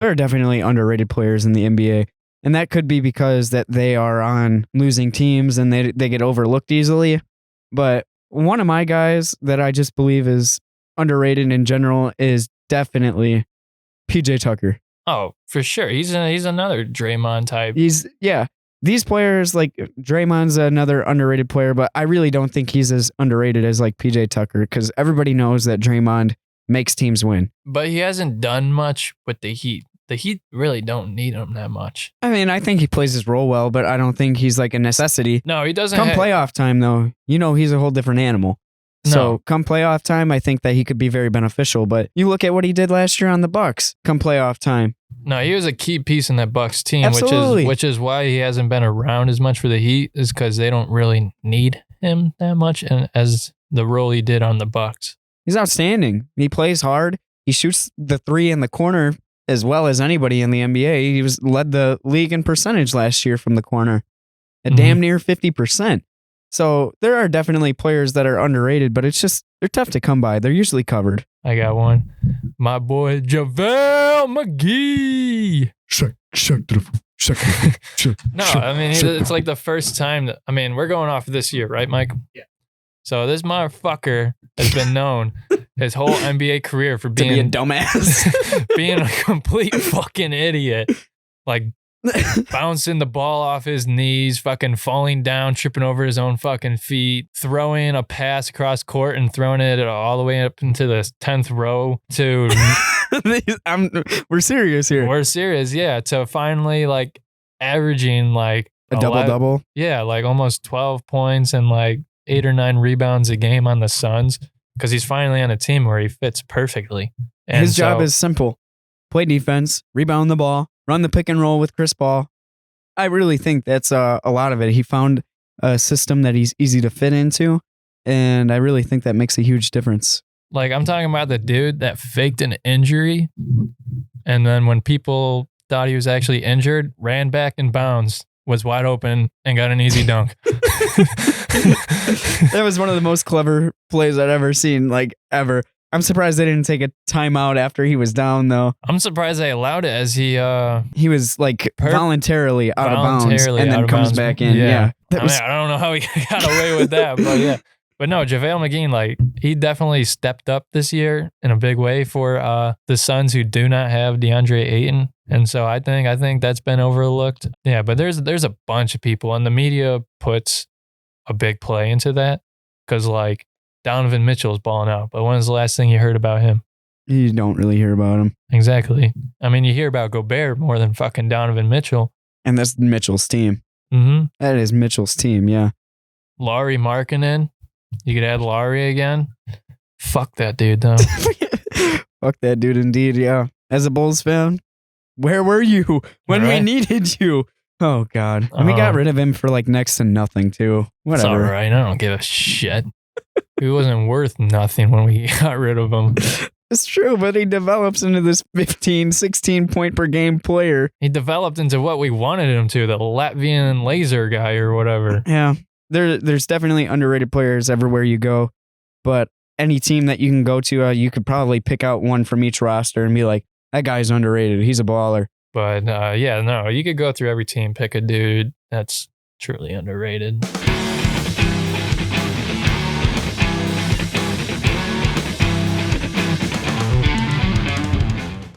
There are definitely underrated players in the NBA. And that could be because that they are on losing teams and they get overlooked easily. But one of my guys that I just believe is underrated in general is definitely PJ Tucker. Oh, for sure. He's another Draymond type. These players, like Draymond's another underrated player, but I really don't think he's as underrated as like PJ Tucker because everybody knows that Draymond makes teams win. But he hasn't done much with the Heat. The Heat really don't need him that much. I mean, I think he plays his role well, but I don't think he's like a necessity. No, he doesn't. Come playoff time, though, he's a whole different animal. No. So come playoff time, I think that he could be very beneficial. But you look at what he did last year on the Bucks. Come playoff time. No, he was a key piece in that Bucks team, Absolutely. which is why he hasn't been around as much for the Heat, is because they don't really need him that much, and as the role he did on the Bucks. He's outstanding. He plays hard. He shoots the three in the corner as well as anybody in the NBA. He led the league in percentage last year from the corner at damn near 50%. So there are definitely players that are underrated, but it's just, they're tough to come by. They're usually covered. I got one. My boy, JaVale McGee. No, I mean, it's like the first time we're going off this year, right, Mike? Yeah. So this motherfucker has been known his whole NBA career for being a dumbass, being a complete fucking idiot, like bouncing the ball off his knees, fucking falling down, tripping over his own fucking feet, throwing a pass across court and throwing it all the way up into the 10th row to. We're serious here. We're serious, yeah. To finally like averaging like a double. Yeah, like almost 12 points and like 8 or 9 rebounds a game on the Suns, because he's finally on a team where he fits perfectly. And his job is simple. Play defense, rebound the ball, run the pick and roll with Chris Paul. I really think that's a lot of it. He found a system that he's easy to fit into, and I really think that makes a huge difference. Like, I'm talking about the dude that faked an injury, and then when people thought he was actually injured, ran back in bounds, was wide open, and got an easy dunk. That was one of the most clever plays I'd ever seen, like, ever. I'm surprised they didn't take a timeout after he was down, though. I'm surprised they allowed it, as he was, like, voluntarily out of bounds and then comes back in. Yeah. I don't know how he got away with that, but yeah. But no, JaVale McGee, like, he definitely stepped up this year in a big way for the Suns, who do not have DeAndre Ayton. And so I think that's been overlooked. Yeah, but there's a bunch of people, and the media puts a big play into that, because like Donovan Mitchell is balling out. But when was the last thing you heard about him? You don't really hear about him. Exactly. I mean, you hear about Gobert more than fucking Donovan Mitchell. And that's Mitchell's team. Mm-hmm. That is Mitchell's team, yeah. Lauri Markkanen. You could add Lauri again. Fuck that dude, though. Fuck that dude indeed, yeah. As a Bulls fan, where were you when we needed you? Oh, God. And we got rid of him for like next to nothing, too. Whatever. It's all right. I don't give a shit. He wasn't worth nothing when we got rid of him. It's true, but he develops into this 15, 16 point per game player. He developed into what we wanted him to, the Latvian laser guy or whatever. Yeah. There's definitely underrated players everywhere you go, but any team that you can go to, you could probably pick out one from each roster and be like, that guy's underrated. He's a baller. But you could go through every team, pick a dude that's truly underrated.